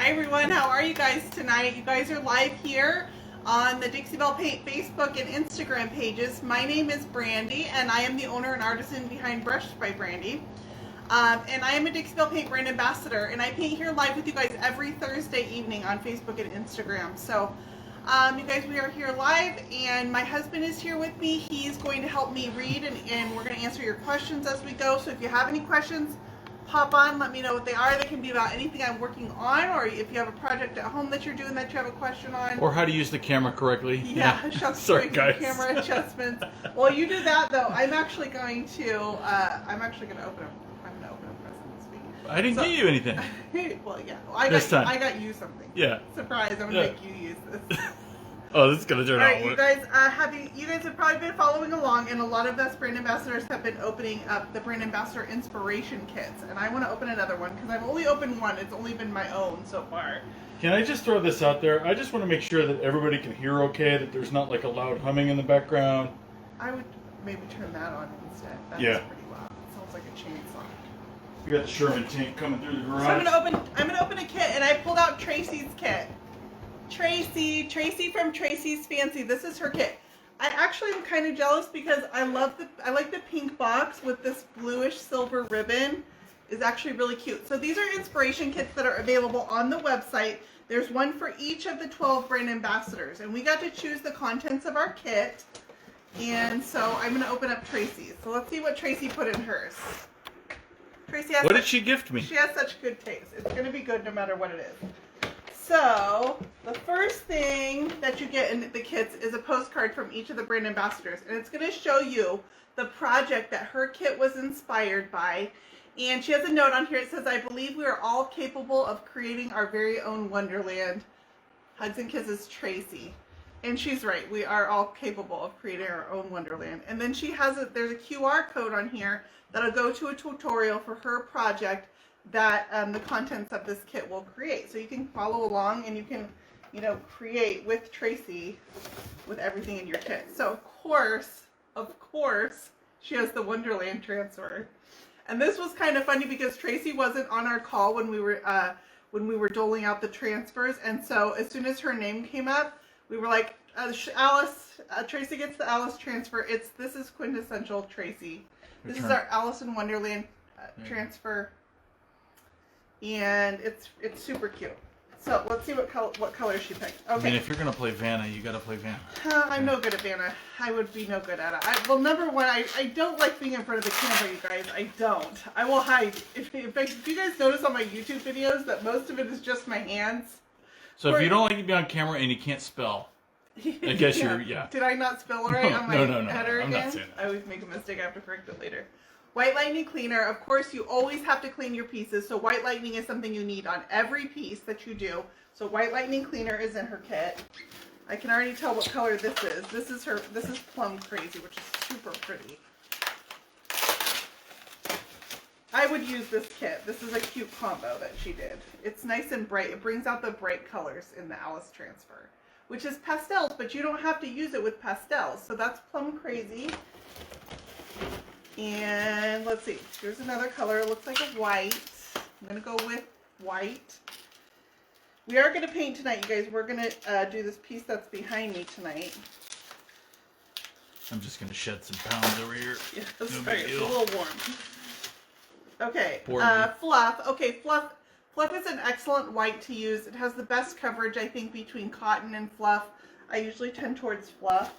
Hi everyone, how are you guys tonight? You guys are live here on the Dixie Belle Paint Facebook and Instagram pages. My name is Brandy and I am the owner and artisan behind Brushed by Brandy. And I am a Dixie Belle Paint brand ambassador, and I paint here live with you guys every Thursday evening on Facebook and Instagram. So you guys, we are here live and my husband is here with me. He's going to help me read and we're going to answer your questions as we go. So if you have any questions, pop on, let me know what they are. They can be about anything I'm working on, or if you have a project at home that you're doing that you have a question on. Or how to use the camera correctly. Yeah, Sorry guys. Camera adjustments. Well, you do that though. I'm actually going to open up. I'm going to open a present this week. I didn't get you anything. Well, yeah. I got you something. Yeah. Surprise! I'm gonna make you use this. Oh, this is gonna turn out. All right, you guys. You guys have probably been following along, and a lot of us brand ambassadors have been opening up the brand ambassador inspiration kits, and I want to open another one because I've only opened one. It's only been my own so far. Can I just throw this out there? I just want to make sure that everybody can hear okay, that there's not like a loud humming in the background. I would maybe turn that on instead. That's pretty loud. It sounds like a chainsaw. We got the Sherman tank coming through the garage. So I'm gonna open a kit, and I pulled out Tracy's kit. Tracy from Tracy's Fancy. This is her kit. I actually am kind of jealous because I like the pink box with this bluish silver ribbon. Is actually really cute. So these are inspiration kits that are available on the website. There's one for each of the 12 brand ambassadors, and we got to choose the contents of our kit. And so I'm gonna open up Tracy's. So let's see what Tracy put in hers. Tracy has. What did she gift me? She has such good taste. It's gonna be good no matter what it is. So, the first thing that you get in the kits is a postcard from each of the brand ambassadors. And it's going to show you the project that her kit was inspired by. And she has a note on here. It says, I believe we are all capable of creating our very own Wonderland. Hugs and kisses, Tracy. And she's right. We are all capable of creating our own Wonderland. And then she has there's a QR code on here that'll go to a tutorial for her project that the contents of this kit will create. So you can follow along and you can, create with Tracy with everything in your kit. So of course, she has the Wonderland Transfer. And this was kind of funny because Tracy wasn't on our call when we were doling out the transfers. And so as soon as her name came up, we were like, Alice, Tracy gets the Alice transfer. This is quintessential Tracy. This is our Alice in Wonderland transfer. And it's super cute. So let's see what color she picked. Okay. I mean, if you're gonna play Vanna, you gotta play Vanna. I'm no good at Vanna. I would be no good at it. Well, number one, I don't like being in front of the camera, you guys. I don't. I will hide. If you guys notice on my YouTube videos that most of it is just my hands. So if you don't like to be on camera and you can't spell, I guess you're. Did I not spell right on my header again? I'm not saying that. I always make a mistake. I have to correct it later. White lightning cleaner, of course you always have to clean your pieces, so white lightning is something you need on every piece that you do. So white lightning cleaner is in her kit. I can already tell what color this is. This is Plum Crazy, which is super pretty. I would use this kit. This is a cute combo that she did. It's nice and bright. It brings out the bright colors in the Alice Transfer, which is pastels, but you don't have to use it with pastels. So that's Plum Crazy. And let's see, here's another color. It looks like a white. I'm going to go with white. We are going to paint tonight, you guys. We're going to do this piece that's behind me tonight. I'm just going to shed some pounds over here. Yeah, that's right. It's a little warm. Okay, Fluff. Okay, fluff. Fluff is an excellent white to use. It has the best coverage, I think, between cotton and fluff. I usually tend towards fluff.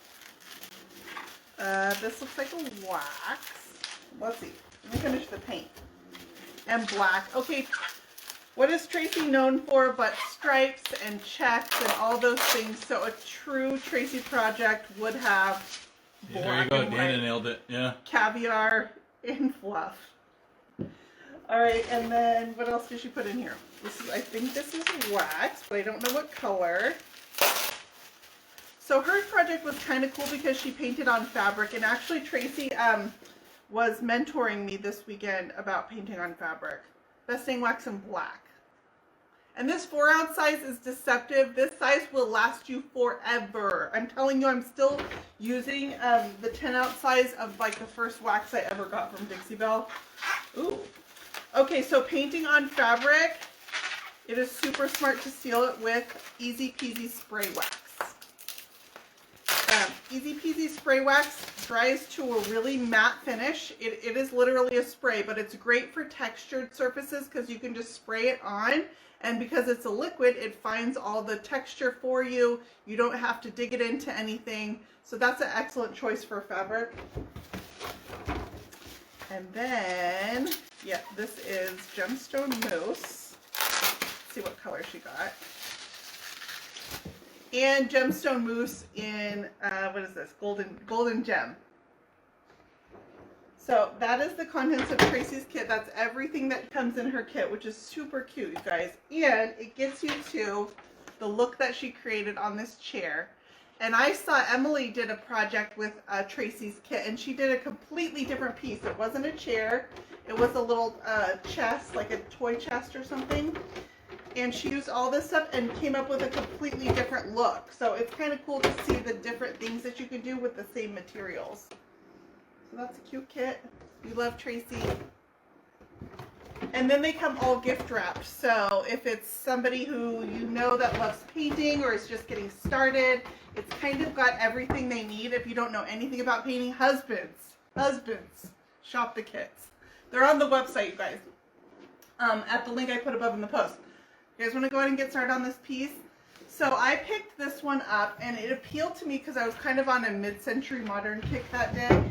This looks like a wax. Let's see. Let me finish the paint. And black. Okay, what is Tracy known for but stripes and checks and all those things? So a true Tracy project would have black there you go. and Dana white, nailed it. Yeah. caviar, and fluff. All right, and then what else did she put in here? I think this is wax, but I don't know what color. So her project was kind of cool because she painted on fabric, and actually Tracy was mentoring me this weekend about painting on fabric. Best Dang Wax in black. And this 4-ounce size is deceptive. This size will last you forever. I'm telling you, I'm still using the 10-ounce size of like the first wax I ever got from Dixie Belle. Ooh. Okay, so painting on fabric It is super smart to seal it with Easy Peasy Spray Wax. Easy Peasy Spray Wax dries to a really matte finish. It is literally a spray, but it's great for textured surfaces because you can just spray it on, and because it's a liquid, it finds all the texture for you. You don't have to dig it into anything, so that's an excellent choice for fabric. And then, yeah, this is Gemstone Mousse. Let's see what color she got. And Gemstone Mousse in, what is this? Golden Gem. So that is the contents of Tracy's kit. That's everything that comes in her kit, which is super cute, you guys. And it gets you to the look that she created on this chair. And I saw Emily did a project with Tracy's kit, and she did a completely different piece. It wasn't a chair. It was a little chest, like a toy chest or something. And she used all this stuff and came up with a completely different look. So it's kind of cool to see the different things that you can do with the same materials. So that's a cute kit. We love Tracy. And then they come all gift wrapped. So if it's somebody who you know that loves painting or is just getting started, it's kind of got everything they need. If you don't know anything about painting, husbands, shop the kits. They're on the website, you guys, at the link I put above in the post. You guys want to go ahead and get started on this piece? So I picked this one up, and it appealed to me because I was kind of on a mid-century modern kick that day.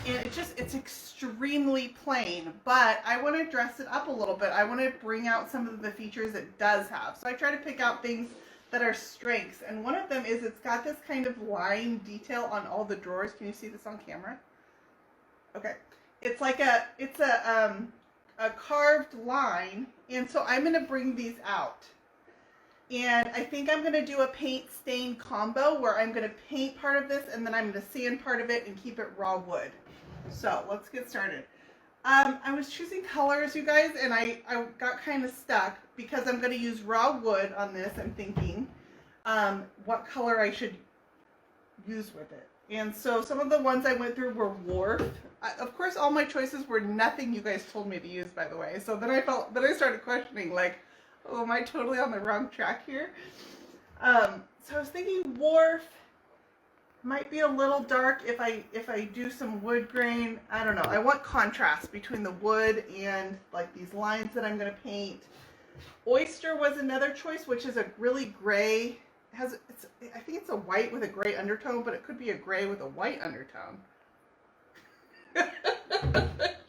And it's extremely plain, but I want to dress it up a little bit. I want to bring out some of the features it does have. So I try to pick out things that are strengths, and one of them is it's got this kind of line detail on all the drawers. Can you see this on camera? Okay. It's like a carved line, and so I'm going to bring these out. And I think I'm going to do a paint stain combo where I'm going to paint part of this and then I'm going to sand part of it and keep it raw wood. So let's get started. I was choosing colors, you guys, and I got kind of stuck because I'm going to use raw wood on this. I'm thinking what color I should use with it. And so some of the ones I went through were Wharf. Of course, all my choices were nothing you guys told me to use, by the way. So then I started questioning, like, oh, am I totally on the wrong track here? So I was thinking Wharf might be a little dark if I do some wood grain. I don't know. I want contrast between the wood and like these lines that I'm going to paint. Oyster was another choice, which is a really gray. I think it's a white with a gray undertone, but it could be a gray with a white undertone.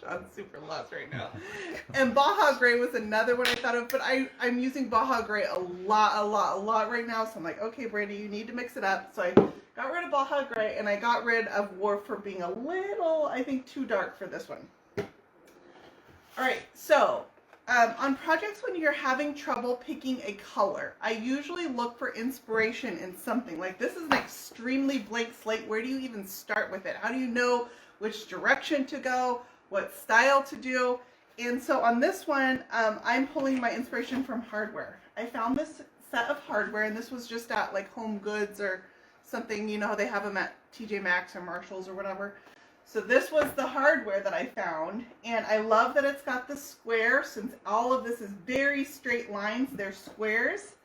John's super lost right now. And Baja Gray was another one I thought of, but I'm using Baja Gray a lot right now. So I'm like, okay, Brandy, you need to mix it up. So I got rid of Baja Gray and I got rid of Wharf for being a little, I think, too dark for this one. All right, so on projects when you're having trouble picking a color, I usually look for inspiration in something. Like this is an extremely blank slate. Where do you even start with it? How do you know which direction to go, what style to do? And so on this one, I'm pulling my inspiration from hardware. I found this set of hardware, and this was just at like Home Goods or something. You know how they have them at TJ Maxx or Marshalls or whatever. So this was the hardware that I found, and I love that it's got the square, since all of this is very straight lines. They're squares,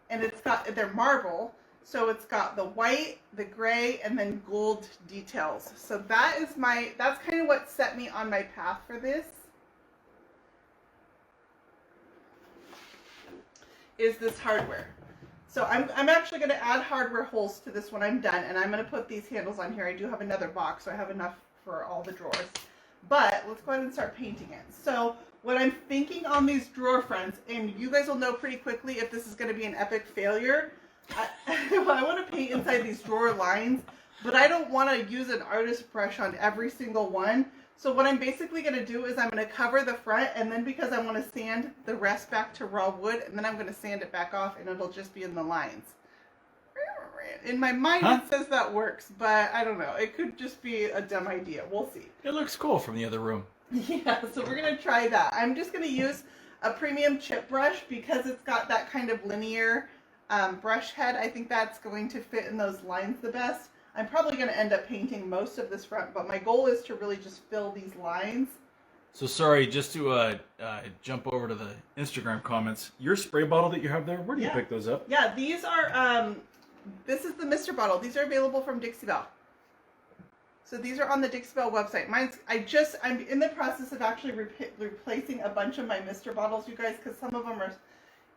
and they're marble. So it's got the white, the gray, and then gold details. So that's kind of what set me on my path for this. Is this hardware. So I'm actually going to add hardware holes to this when I'm done, and I'm going to put these handles on here. I do have another box, so I have enough for all the drawers. But let's go ahead and start painting it. So what I'm thinking on these drawer fronts, and you guys will know pretty quickly if this is going to be an epic failure. I want to paint inside these drawer lines, but I don't want to use an artist brush on every single one. So what I'm basically going to do is I'm going to cover the front, and then because I want to sand the rest back to raw wood, and then I'm going to sand it back off, and it'll just be in the lines. In my mind, It says that works, but I don't know. It could just be a dumb idea. We'll see. It looks cool from the other room. Yeah, so we're going to try that. I'm just going to use a premium chip brush because it's got that kind of linear brush head. I think that's going to fit in those lines the best. I'm probably going to end up painting most of this front, but my goal is to really just fill these lines So sorry, just to jump over to the Instagram comments. Your spray bottle that you have there, where do you pick those up? Yeah, these are, this is the Mr. bottle. These are available from Dixie Belle. So these are on the Dixie Belle website. I'm in the process of actually replacing a bunch of my Mr. bottles, you guys, because some of them are,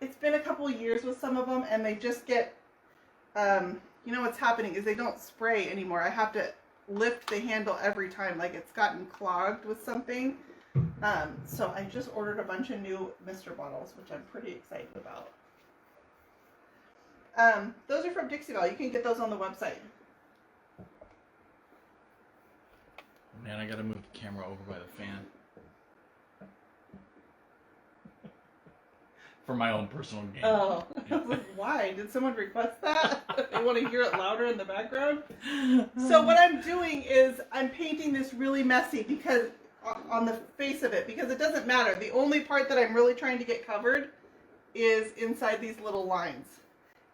it's been a couple years with some of them, and they just get, you know what's happening is they don't spray anymore. I have to lift the handle every time, like it's gotten clogged with something. So I just ordered a bunch of new Mr. bottles, which I'm pretty excited about. Those are from Dixie Belle. You can get those on the website. Man, I gotta move the camera over by the fan. For my own personal gain. Oh, I was like, why? Did someone request that? They want to hear it louder in the background? So what I'm doing is I'm painting this really messy because on the face of it, because it doesn't matter. The only part that I'm really trying to get covered is inside these little lines.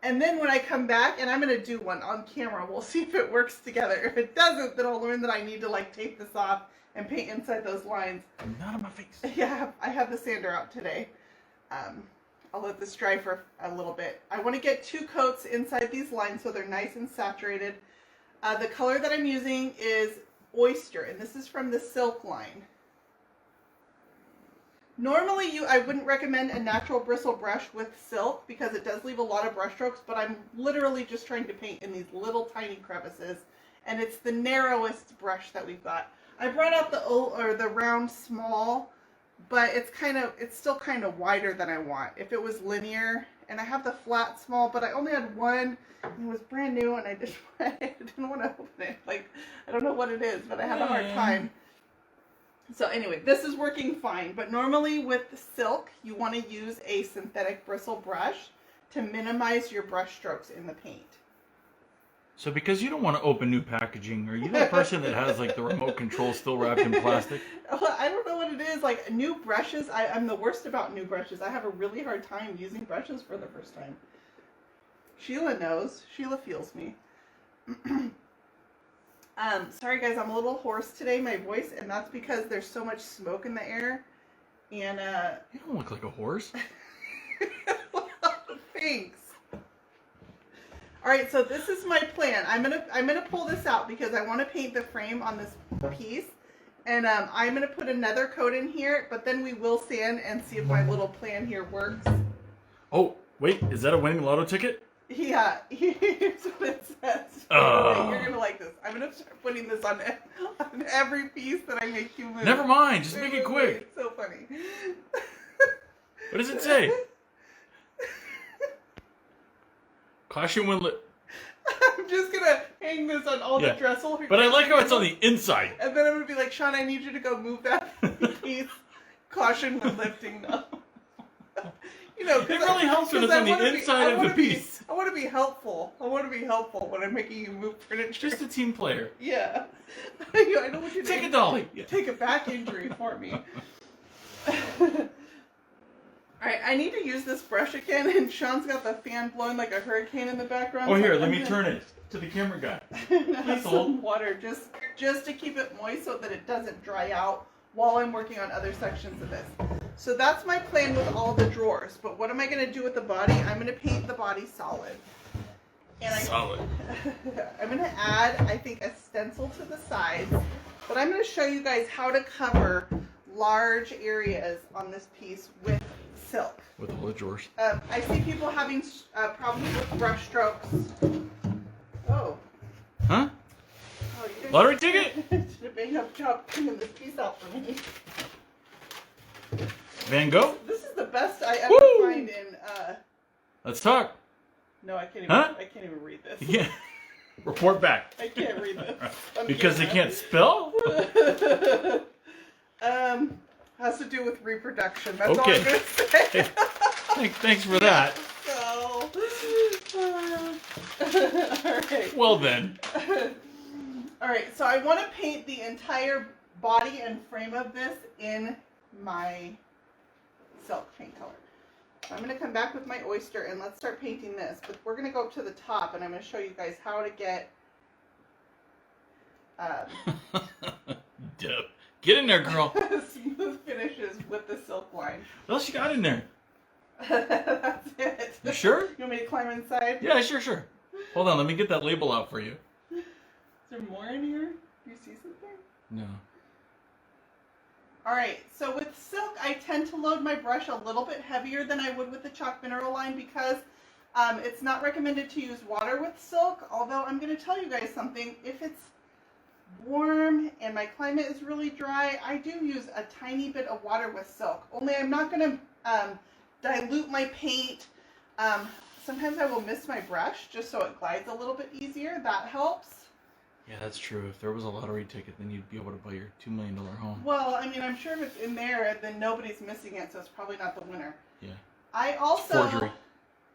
And then when I come back, and I'm going to do one on camera, we'll see if it works together. If it doesn't, then I'll learn that I need to like tape this off and paint inside those lines. Not on my face. Yeah, I have the sander out today. I'll let this dry for a little bit. I want to get 2 coats inside these lines so they're nice and saturated. The color that I'm using is Oyster, and this is from the Silk line. Normally, I wouldn't recommend a natural bristle brush with silk because it does leave a lot of brush strokes, but I'm literally just trying to paint in these little tiny crevices, and it's the narrowest brush that we've got. I brought out the round small, but it's still kind of wider than I want. If it was linear, and I have the flat small, but I only had one, and it was brand new, and I didn't want to open it. Like, I don't know what it is, but I had a hard time. So anyway, this is working fine, but normally with silk, you want to use a synthetic bristle brush to minimize your brush strokes in the paint. So because you don't want to open new packaging, are you the person that has like the remote control still wrapped in plastic? Well, I don't know what it is. Like new brushes, I'm the worst about new brushes. I have a really hard time using brushes for the first time. Sheila knows. Sheila feels me. Sorry guys, I'm a little hoarse today, my voice, and that's because there's so much smoke in the air. And you don't look like a horse. Thanks. All right, so this is my plan. I'm gonna pull this out because I want to paint the frame on this piece, and I'm gonna put another coat in here. But then we will sand and see if my little plan here works. Oh wait, is that a winning lotto ticket? Yeah, here's what it says. Okay, you're gonna like this. I'm gonna start putting this on every piece that I make you move. Never mind, just make it quick. It's so funny. What does it say? Caution when I'm just gonna hang this on all the trestle. But I like how it's on the inside. And then I'm gonna be like, Sean, I need you to go move that piece. Caution when lifting up. You know, it really helps when it's on the inside of the piece. I want to be helpful. I want to be helpful when I'm making you move furniture. Just a team player. Yeah. I know what you're doing. Take a dolly. Yeah. Take a back injury for me. Alright, I need to use this brush again, and Sean's got the fan blowing like a hurricane in the background. Oh, here, let me turn it to the camera guy. Have some water just to keep it moist so that it doesn't dry out while I'm working on other sections of this. So that's my plan with all the drawers. But what am I going to do with the body? I'm going to paint the body solid. And solid. I'm going to add, I think, a stencil to the sides. But I'm going to show you guys how to cover large areas on this piece with silk. With all the drawers. I see people having problems with brush strokes. Oh. Huh? Oh, you guys Lottery ticket? did a bang up job cleaning this piece out for me. Van Gogh? This is the best I ever find in. Let's talk. No, I can't even. Huh? I can't even read this. Yeah. Report back. I can't read this. Because they can't spell? Has to do with reproduction. That's all I'm gonna say. Thanks for that. So. All right. Well then. All right. So I want to paint the entire body and frame of this in my silk paint color. So I'm going to come back with my oyster and let's start painting this. But we're going to go up to the top and I'm going to show you guys how to get Get in there, girl. Smooth finishes with the silk line. What else you got in there? That's it. You sure? You want me to climb inside? Yeah, sure. Hold on, let me get that label out for you. Is there more in here? Do you see something? No. Alright, so with silk, I tend to load my brush a little bit heavier than I would with the chalk mineral line because it's not recommended to use water with silk, although I'm going to tell you guys something. If it's warm and my climate is really dry, I do use a tiny bit of water with silk. Only I'm not going to dilute my paint. Sometimes I will miss my brush just so it glides a little bit easier. That helps. Yeah, that's true. If there was a lottery ticket, then you'd be able to buy your $2 million home. Well, I mean, I'm sure if it's in there, then nobody's missing it, so it's probably not the winner. Yeah. I also, Forgery.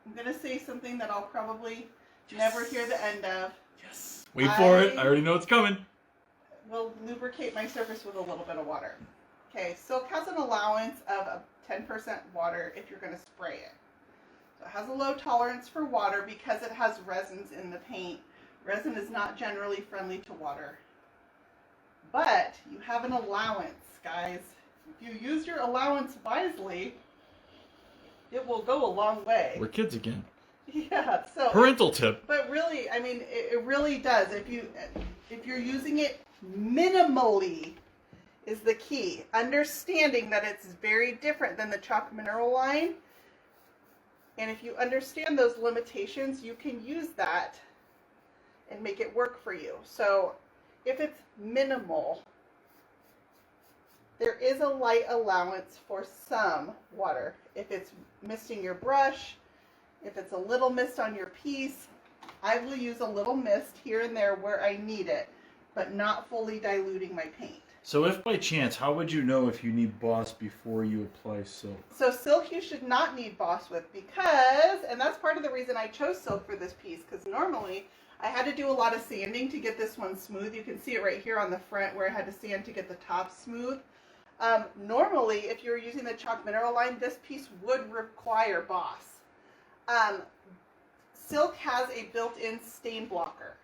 I'm going to say something that I'll probably never hear the end of. Yes. Wait for it. I already know it's coming. Will lubricate my surface with a little bit of water. Okay, silk has an allowance of 10% water if you're going to spray it. So it has a low tolerance for water because it has resins in the paint. Resin is not generally friendly to water. But you have an allowance, guys. If you use your allowance wisely, it will go a long way. We're kids again. Yeah, so Parental tip. but really, I mean, it really does. If you're using it minimally is the key. Understanding that it's very different than the chalk mineral line. And if you understand those limitations, you can use that and make it work for you. So if it's minimal, there is a light allowance for some water. If it's misting your brush, if it's a little mist on your piece, I will use a little mist here and there where I need it, but not fully diluting my paint. So if by chance, how would you know if you need boss before you apply silk? So silk you should not need boss with because, and that's part of the reason I chose silk for this piece, because normally I had to do a lot of sanding to get this one smooth. You can see it right here on the front where I had to sand to get the top smooth. Normally, if you were using the chalk mineral line, this piece would require boss. Silk has a built-in stain blocker.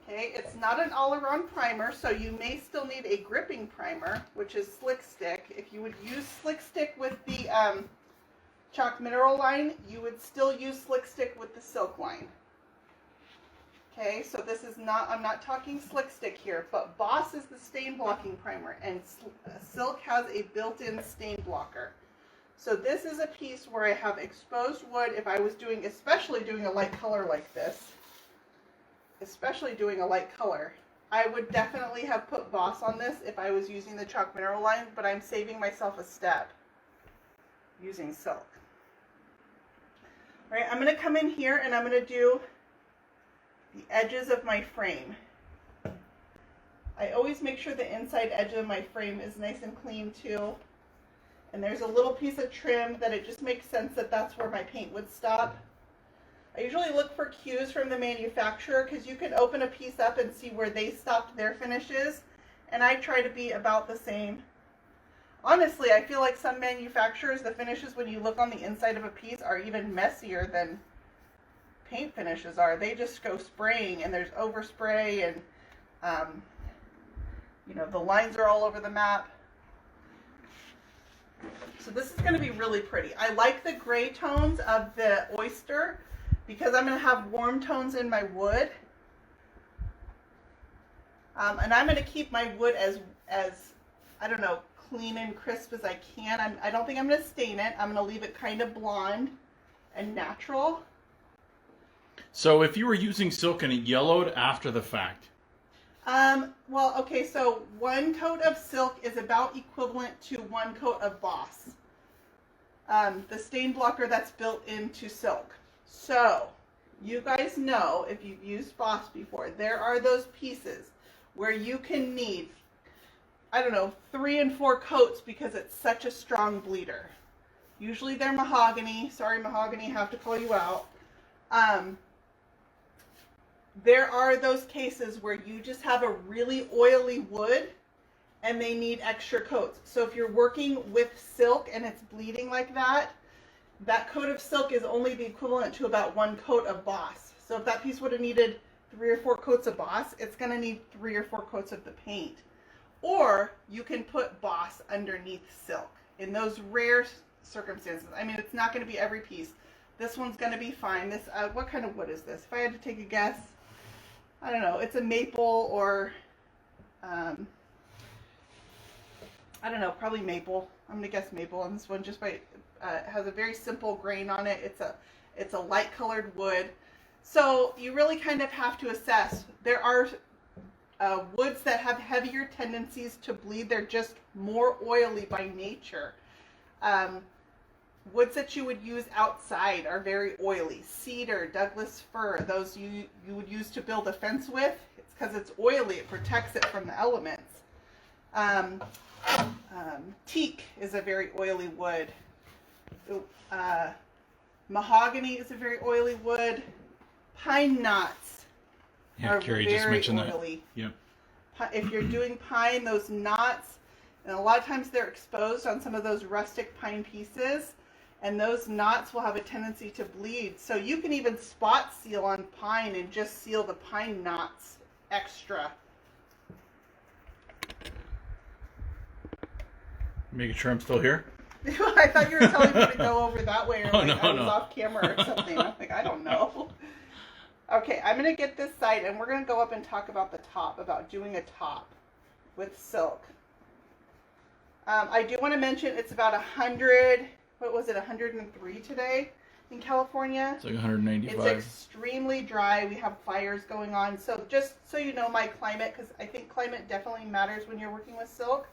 Okay, it's not an all-around primer, so you may still need a gripping primer, which is Slick Stick. If you would use Slick Stick with the chalk mineral line, you would still use Slick Stick with the silk line. Okay, so this is not, I'm not talking Slick Stick here, but Boss is the stain blocking primer, and silk has a built-in stain blocker. So this is a piece where I have exposed wood. If I was doing, especially doing a light color like this, I would definitely have put Boss on this if I was using the chalk mineral line, but I'm saving myself a step using silk. All right, I'm going to come in here and I'm going to do the edges of my frame. I always make sure the inside edge of my frame is nice and clean too. And there's a little piece of trim that it just makes sense that that's where my paint would stop. I usually look for cues from the manufacturer because you can open a piece up and see where they stopped their finishes, and I try to be about the same. Honestly, I feel like some manufacturers, the finishes when you look on the inside of a piece are even messier than paint finishes are. They just go spraying and there's overspray and you know, the lines are all over the map. So this is going to be really pretty. I like the gray tones of the oyster because I'm going to have warm tones in my wood. And I'm going to keep my wood as I don't know, clean and crisp as I can. I don't think I'm going to stain it. I'm going to leave it kind of blonde and natural. So if you were using silk and it yellowed after the fact? Well, okay, so 1 coat of silk is about equivalent to 1 coat of Boss. The stain blocker that's built into silk. So, you guys know, if you've used Boss before, there are those pieces where you can need, I don't know, 3 and 4 coats because it's such a strong bleeder. Usually they're mahogany. Sorry, mahogany, have to call you out. There are those cases where you just have a really oily wood and they need extra coats. So if you're working with silk and it's bleeding like that, that coat of silk is only the equivalent to about 1 coat of Boss. So if that piece would have needed 3 or 4 coats of Boss, it's going to need 3 or 4 coats of the paint. Or you can put boss underneath silk in those rare circumstances. I mean, it's not going to be every piece. This one's going to be fine. This, what kind of wood is this? If I had to take a guess, I don't know. It's a maple or, I don't know, probably maple. I'm going to guess maple on this one just by, it has a very simple grain on it. It's a light colored wood. So you really kind of have to assess. There are woods that have heavier tendencies to bleed. They're just more oily by nature. Woods that you would use outside are very oily. Cedar, Douglas fir, those you would use to build a fence with. It's because it's oily. It protects it from the elements. Teak is a very oily wood. Mahogany is a very oily wood. Pine knots are Carrie very just mentioned oily. that. Yep. If you're doing pine, those knots, and a lot of times they're exposed on some of those rustic pine pieces, and those knots will have a tendency to bleed. So you can even spot seal on pine and just seal the pine knots extra. Making sure I'm still here. I thought you were telling me to go over that way, or Oh, like no, I was no. off camera or something. I'm like, I don't know. Okay, I'm going to get this side, and we're going to go up and talk about the top, about doing a top with silk. I do want to mention it's about 100, what was it, 103 today in California. It's like 195. It's extremely dry. We have fires going on. So just so you know my climate, because I think climate definitely matters when you're working with silk.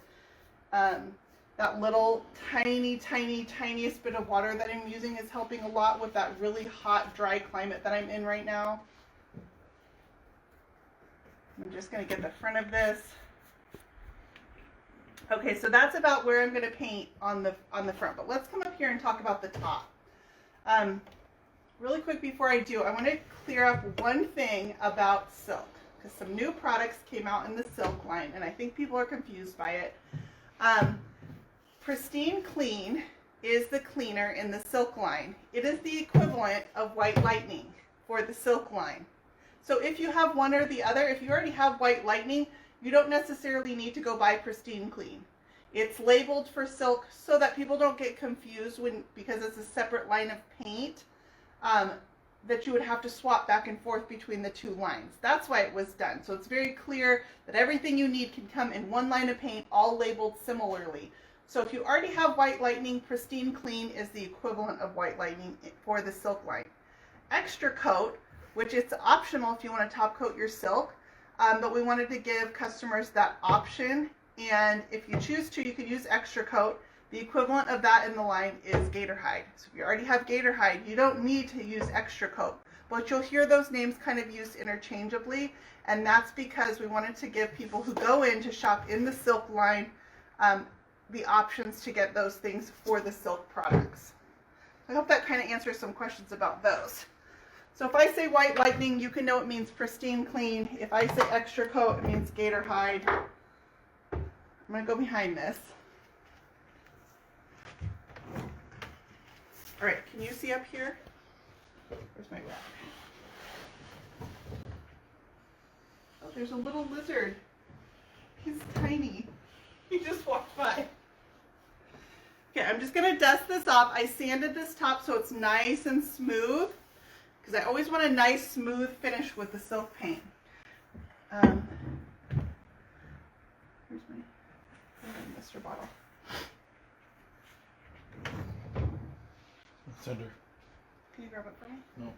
That little tiniest bit of water that I'm using is helping a lot with that really hot, dry climate that I'm in right now. I'm just going to get the front of this. Okay, so that's about where I'm going to paint on the front. But let's come up here and talk about the top. Really quick before I do, I want to clear up one thing about silk, because some new products came out in the silk line, and I think people are confused by it. Pristine Clean is the cleaner in the silk line. It is the equivalent of White Lightning for the silk line. So if you have one or the other, if you already have White Lightning, you don't necessarily need to go buy Pristine Clean. It's labeled for silk so that people don't get confused because it's a separate line of paint, that you would have to swap back and forth between the two lines. That's why it was done. So it's very clear that everything you need can come in one line of paint, all labeled similarly. So if you already have White Lightning, Pristine Clean is the equivalent of White Lightning for the silk line. Extra Coat, which is optional if you want to top coat your silk, but we wanted to give customers that option, and if you choose to, you can use Extra Coat. The equivalent of that in the line is Gator Hide. So if you already have Gator Hide, you don't need to use Extra Coat, but you'll hear those names kind of used interchangeably, and that's because we wanted to give people who go in to shop in the silk line the options to get those things for the silk products. I hope that kind of answers some questions about those. So if I say White Lightning, you can know it means Pristine Clean. If I say Extra Coat, it means Gator Hide. I'm going to go behind this. All right, can you see up here? Where's my rack? Oh, there's a little lizard. He's tiny. He just walked by. Okay, I'm just going to dust this off. I sanded this top so it's nice and smooth, because I always want a nice smooth finish with the silk paint. Where's my Mr. Bottle? It's under. Can you grab it for me? No.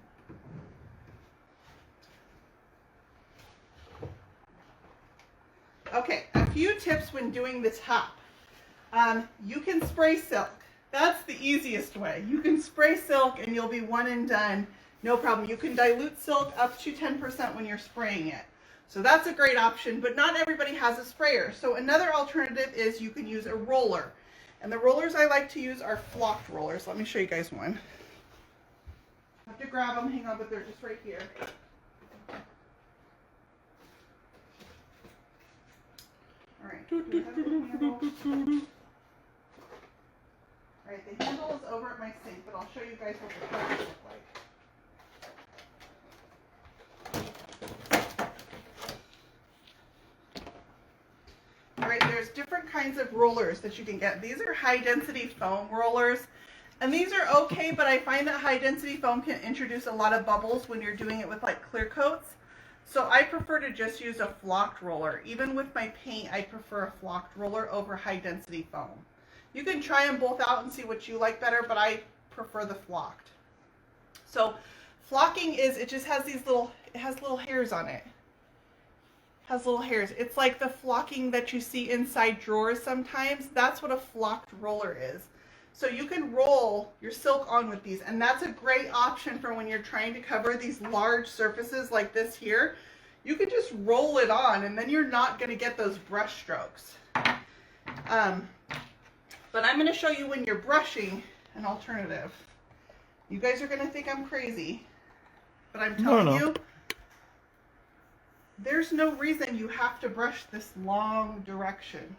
Okay, a few tips when doing the top. You can spray silk. That's the easiest way. You can spray silk and you'll be one and done. No problem. You can dilute silk up to 10% when you're spraying it. So that's a great option, but not everybody has a sprayer. So another alternative is you can use a roller. And the rollers I like to use are flocked rollers. Let me show you guys one. I have to grab them. Hang on, but they're just right here. All right. Do we have the handle? All right, the handle is over at my sink, but I'll show you guys what the colors look like. All right, kinds of rollers that you can get. These are high density foam rollers. And these are okay, but I find that high density foam can introduce a lot of bubbles when you're doing it with like clear coats. So I prefer to just use a flocked roller. Even with my paint, I prefer a flocked roller over high density foam. You can try them both out and see what you like better, but I prefer the flocked. So flocking is, it just has these little, it has little hairs on it. Has little hairs. It's like the flocking that you see inside drawers sometimes. That's what a flocked roller is. So you can roll your silk on with these, and that's a great option for when you're trying to cover these large surfaces like this here. You can just roll it on, and then you're not going to get those brush strokes. But I'm going to show you when you're brushing an alternative. You guys are going to think I'm crazy, but I'm telling you, there's no reason you have to brush this long direction.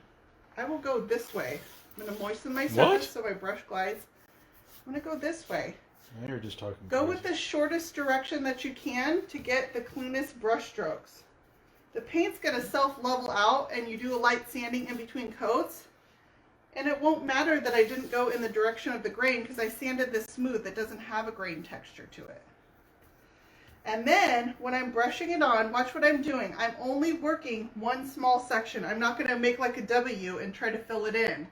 I will go this way. I'm going to moisten my surface so my brush glides. I'm going to go this way. Now you're just talking Go crazy. with the shortest direction that you can to get the cleanest brush strokes. The paint's going to self-level out, and you do a light sanding in between coats. And it won't matter that I didn't go in the direction of the grain because I sanded this smooth that doesn't have a grain texture to it. And then when I'm brushing it on, watch what I'm doing. I'm only working one small section. I'm not going to make like a W and try to fill it in.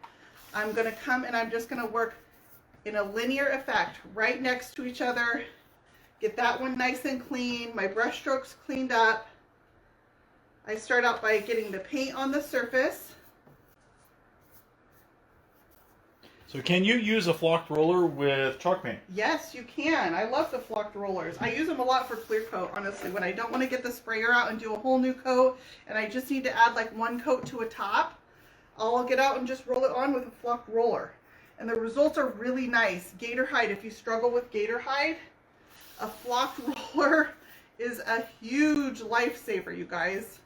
I'm going to come and I'm just going to work in a linear effect right next to each other. Get that one nice and clean. My brush strokes cleaned up. I start out by getting the paint on the surface. So can you use a flocked roller with chalk paint? Yes, you can. I love the flocked rollers. I use them a lot for clear coat, honestly. When I don't want to get the sprayer out and do a whole new coat, and I just need to add like one coat to a top, I'll get out and just roll it on with a flocked roller. And the results are really nice. Gator hide, if you struggle with gator hide, a flocked roller is a huge lifesaver, you guys.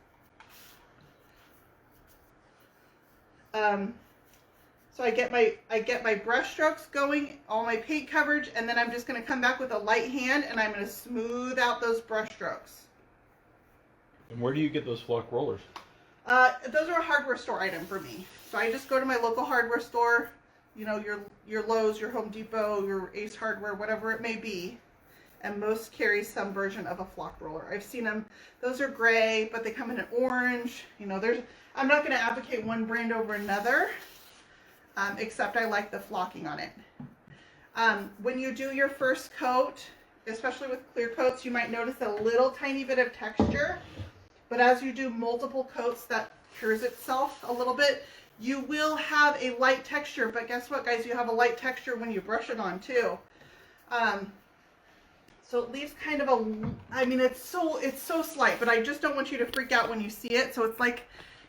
So I get my brush strokes going, all my paint coverage, and then I'm just going to come back with a light hand and I'm going to smooth out those brush strokes. And where do you get those flocked rollers? Those are a hardware store item for me. So I just go to my local hardware store, you know, your Lowe's, your Home Depot, your Ace Hardware, whatever it may be. And most carry some version of a flocked roller. I've seen them, those are gray, but they come in an orange. You know, I'm not going to advocate one brand over another. Except I like the flocking on it. When you do your first coat, especially with clear coats, you might notice a little tiny bit of texture, but as you do multiple coats, that cures itself a little bit. You will have a light texture, but guess what, guys? You have a light texture when you brush it on too. So it leaves kind of a, I mean, it's so slight, but I just don't want you to freak out when you see it. So it's like,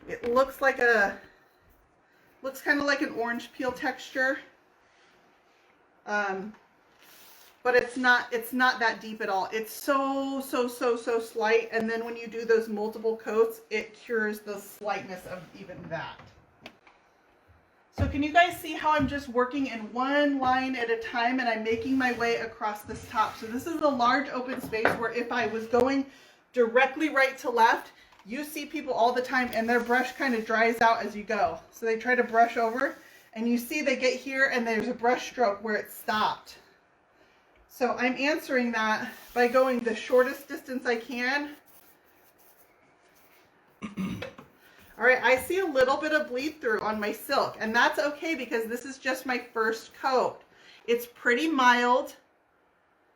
it looks kind of like an orange peel texture, but it's not that deep at all. It's so slight, and then when you do those multiple coats, it cures the slightness of even that. So can you guys see how I'm just working in one line at a time, and I'm making my way across this top? So this is a large open space where if I was going directly right to left, you see people all the time and their brush kind of dries out as you go. So they try to brush over and you see they get here and there's a brush stroke where it stopped. So I'm answering that by going the shortest distance I can. All right, I see a little bit of bleed through on my silk, and that's okay because this is just my first coat. It's pretty mild.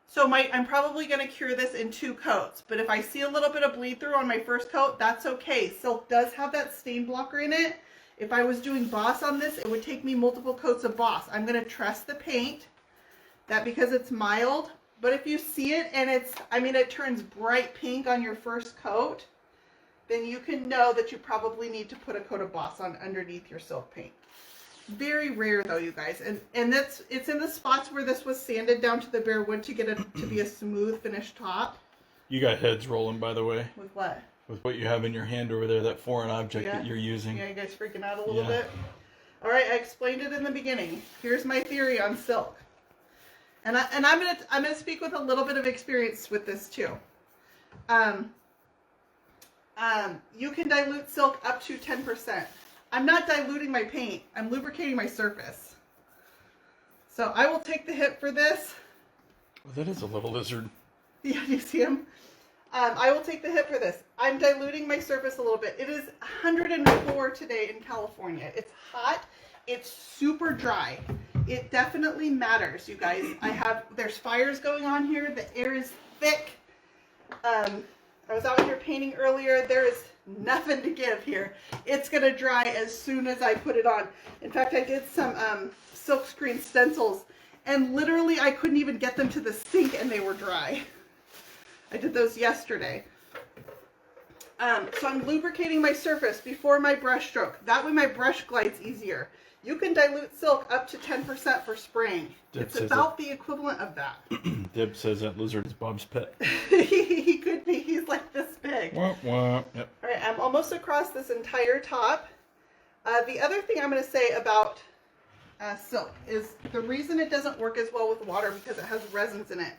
So I'm probably going to cure this in 2 coats, but if I see a little bit of bleed through on my first coat, that's okay. Silk does have that stain blocker in it. If I was doing Boss on this, it would take me multiple coats of Boss. I'm going to trust the paint, that because it's mild, but if you see it and it turns bright pink on your first coat, then you can know that you probably need to put a coat of Boss on underneath your silk paint. Very rare though, you guys, and it's in the spots where this was sanded down to the bare wood to get it to be a smooth finished top. You got heads rolling, by the way. With what? With what you have in your hand over there, that foreign object that you're using. Yeah, you guys freaking out a little bit? All right, I explained it in the beginning. Here's my theory on silk, and I'm gonna speak with a little bit of experience with this too. You can dilute silk up to 10%. I'm not diluting my paint. I'm lubricating my surface. So I will take the hit for this. Well, that is a little lizard. Yeah, do you see him? I will take the hit for this. I'm diluting my surface a little bit. It is 104 today in California. It's hot. It's super dry. It definitely matters, you guys. There's fires going on here. The air is thick. I was out here painting earlier. There is nothing to give here. It's going to dry as soon as I put it on. In fact, I did some silkscreen stencils, and literally I couldn't even get them to the sink and they were dry. I did those yesterday. So I'm lubricating my surface before my brush stroke. That way my brush glides easier. You can dilute silk up to 10% for spraying. It's about the equivalent of that. Deb says that lizard is Bob's pet. He could be. He's like this big. Wah, wah. Yep. All right, I'm almost across this entire top. The other thing I'm going to say about silk is the reason it doesn't work as well with water because it has resins in it.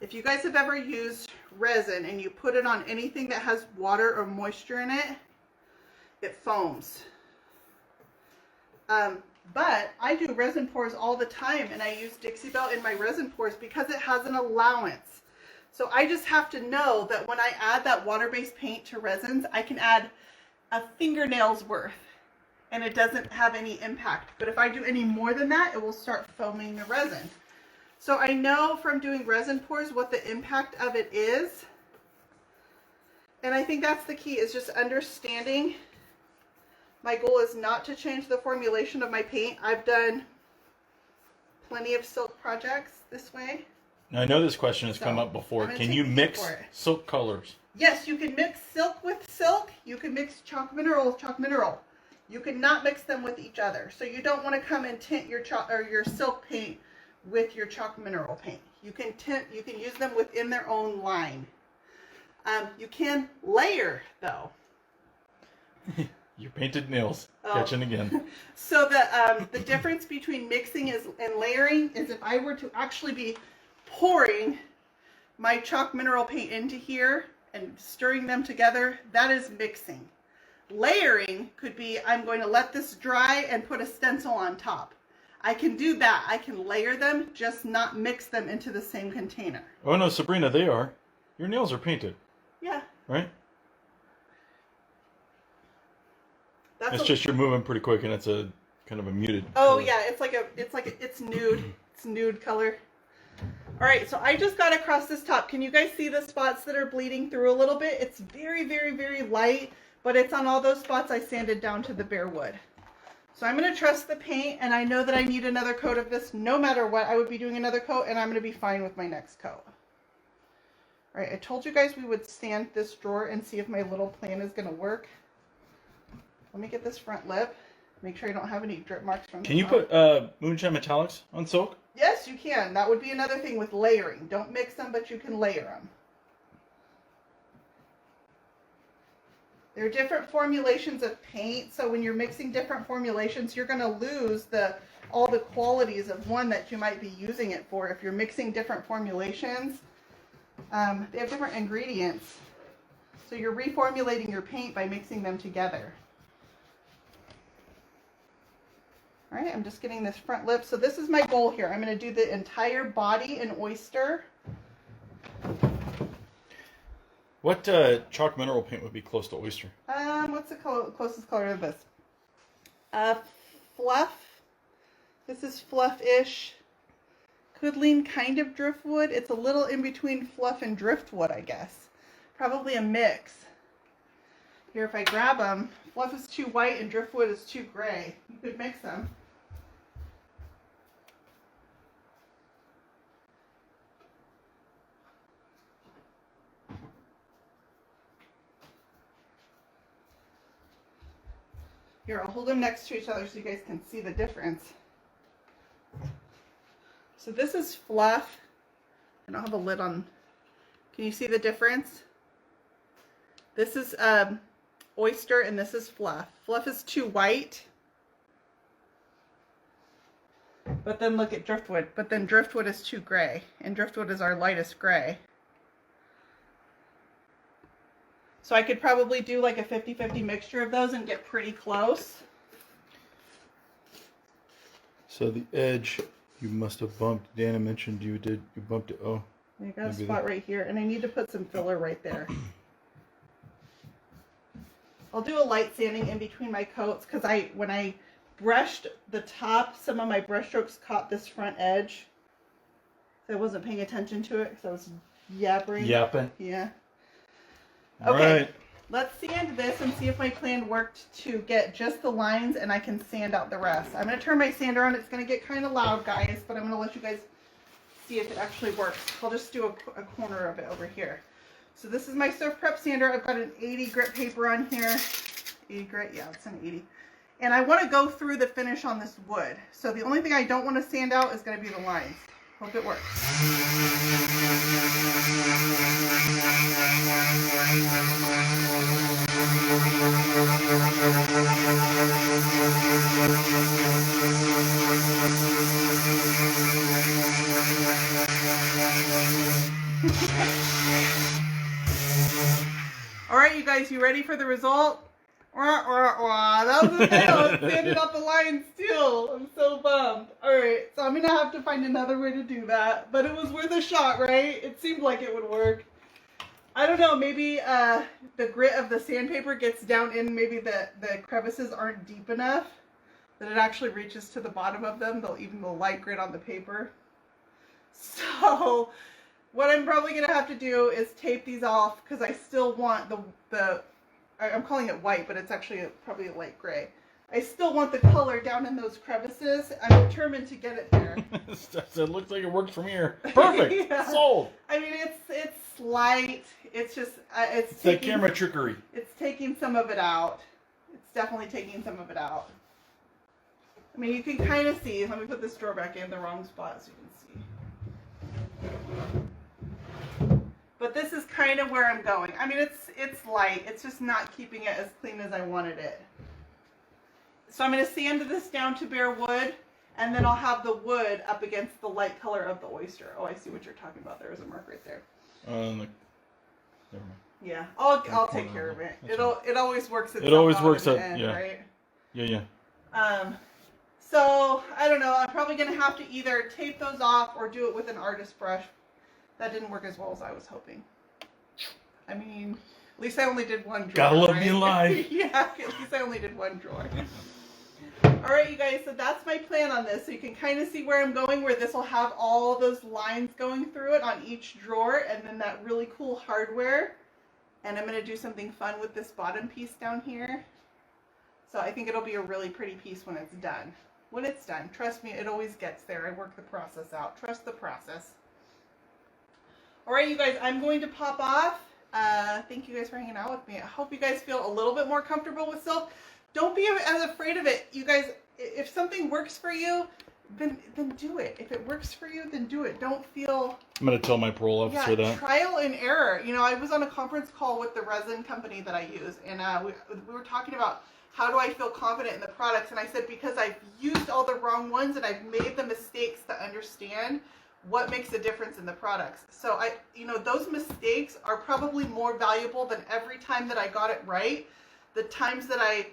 If you guys have ever used resin and you put it on anything that has water or moisture in it, it foams. But I do resin pours all the time, and I use Dixie Belt in my resin pours because it has an allowance. So I just have to know that when I add that water-based paint to resins, I can add a fingernail's worth, and it doesn't have any impact. But if I do any more than that, it will start foaming the resin. So I know from doing resin pours what the impact of it is. And I think that's the key, is just understanding. My goal is not to change the formulation of my paint. I've done plenty of silk projects this way. Now, I know this question has come up before. Can you mix silk colors? Yes, you can mix silk with silk. You can mix chalk mineral with chalk mineral. You cannot mix them with each other. So you don't want to come and tint your chalk or your silk paint with your chalk mineral paint. You can use them within their own line. You can layer though. Your painted nails catching again. So the difference between mixing and layering is if I were to actually be pouring my chalk mineral paint into here and stirring them together, that is mixing. Layering could be I'm going to let this dry and put a stencil on top. I can do that. I can layer them, just not mix them into the same container. Oh no, Sabrina, they are. Your nails are painted. Yeah. Right? It's just you're moving pretty quick, and it's a kind of a muted. Oh color. yeah, it's nude. It's nude color. All right, so I just got across this top. Can you guys see the spots that are bleeding through a little bit? It's very, very, very light, but it's on all those spots I sanded down to the bare wood. So I'm going to trust the paint, and I know that I need another coat of this. No matter what, I would be doing another coat, and I'm going to be fine with my next coat. All right, I told you guys we would sand this drawer and see if my little plan is going to work. Let me get this front lip. Make sure I don't have any drip marks from the Can you top. put Moonshine metallics on silk? Yes, you can. That would be another thing with layering. Don't mix them, but you can layer them. There are different formulations of paint, so when you're mixing different formulations, you're going to lose all the qualities of one that you might be using it for. If you're mixing different formulations, they have different ingredients. So you're reformulating your paint by mixing them together. All right, I'm just getting this front lip. So this is my goal here. I'm going to do the entire body in oyster. What chalk mineral paint would be close to oyster? What's the closest color to this? Fluff. This is fluff-ish. Could lean kind of driftwood. It's a little in between fluff and driftwood, I guess. Probably a mix. Here, if I grab them, fluff is too white and driftwood is too gray. You could mix them. Here, I'll hold them next to each other so you guys can see the difference. So this is fluff. I don't have a lid on. Can you see the difference? This is oyster and this is fluff. Fluff is too white. But then look at driftwood. But then driftwood is too gray. And driftwood is our lightest gray. So I could probably do like a 50-50 mixture of those and get pretty close. So the edge, you must have bumped. Dana mentioned you bumped it. Oh. I got a spot right here, and I need to put some filler right there. I'll do a light sanding in between my coats because when I brushed the top, some of my brush strokes caught this front edge. So I wasn't paying attention to it because I was yapping. Yeah. Okay. Right. Let's sand this and see if my plan worked to get just the lines and I can sand out the rest. I'm going to turn my sander on. It's going to get kind of loud, guys, but I'm going to let you guys see if it actually works. I'll just do a corner of it over here. So this is my surf prep sander. I've got an 80 grit paper on here. 80 grit, yeah, it's an 80. And I want to go through the finish on this wood. So the only thing I don't want to sand out is going to be the lines. Hope it works. All right, you guys, you ready for the result? That was a fail. It sanded out the lines too. I'm so bummed. Alright, so I'm going to have to find another way to do that. But it was worth a shot, right? It seemed like it would work. I don't know, maybe the grit of the sandpaper gets down in, maybe the crevices aren't deep enough that it actually reaches to the bottom of them, even the light grit on the paper. So what I'm probably going to have to do is tape these off because I still want I'm calling it white, but it's actually probably a light gray. I still want the color down in those crevices. I'm determined to get it there. It looks like it works from here. Perfect. Yeah. Sold. I mean, it's light. It's just it's the camera trickery. It's taking some of it out. It's definitely taking some of it out. I mean, you can kind of see. Let me put this drawer back in the wrong spot so you can see. But this is kind of where I'm going. I mean, it's light. It's just not keeping it as clean as I wanted it. So I'm going to sand this down to bare wood, and then I'll have the wood up against the light color of the oyster. Oh, I see what you're talking about. There is a mark right there. Never mind. Yeah, I'll take care of it. It always works itself. It always works out out, end, yeah. Right? Yeah. So I don't know. I'm probably going to have to either tape those off or do it with an artist brush. That didn't work as well as I was hoping. I mean, at least I only did one drawer. Gotta love right? being live. Yeah, at least I only did one drawer. All right, you guys, so that's my plan on this. So you can kind of see where I'm going, where this will have all those lines going through it on each drawer, and then that really cool hardware. And I'm going to do something fun with this bottom piece down here. So I think it'll be a really pretty piece when it's done. When it's done, trust me, it always gets there. I work the process out. Trust the process. All right, you guys, I'm going to pop off. Thank you guys for hanging out with me. I hope you guys feel a little bit more comfortable with silk. Don't be as afraid of it. You guys, if something works for you, then do it. If it works for you, then do it. Don't feel... I'm going to tell my parole officer that. Trial and error. You know, I was on a conference call with the resin company that I use, and we were talking about how do I feel confident in the products, and I said because I've used all the wrong ones and I've made the mistakes to understand what makes a difference in the products. So those mistakes are probably more valuable than every time that I got it right. The times that I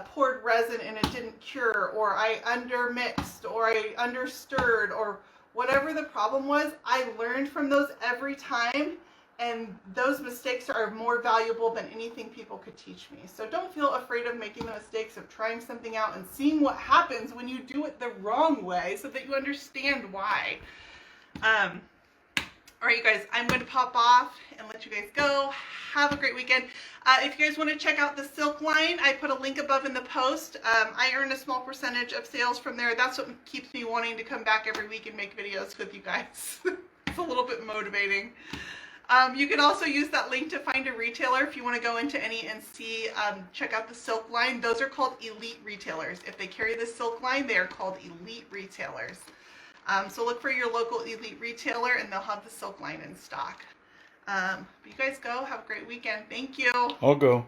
poured resin and it didn't cure, or I undermixed, or I understirred, or whatever the problem was, I learned from those every time, and those mistakes are more valuable than anything people could teach me. So don't feel afraid of making the mistakes of trying something out and seeing what happens when you do it the wrong way so that you understand why. All right, you guys, I'm going to pop off and let you guys go. Have a great weekend. If you guys want to check out the silk line, I put a link above in the post. I earn a small percentage of sales from there. That's what keeps me wanting to come back every week and make videos with you guys. It's a little bit motivating. You can also use that link to find a retailer if you want to go into any and see, check out the silk line. Those are called elite retailers. If they carry the silk line, they are called elite retailers. So look for your local elite retailer and they'll have the silk line in stock. But you guys go. Have a great weekend. Thank you. I'll go.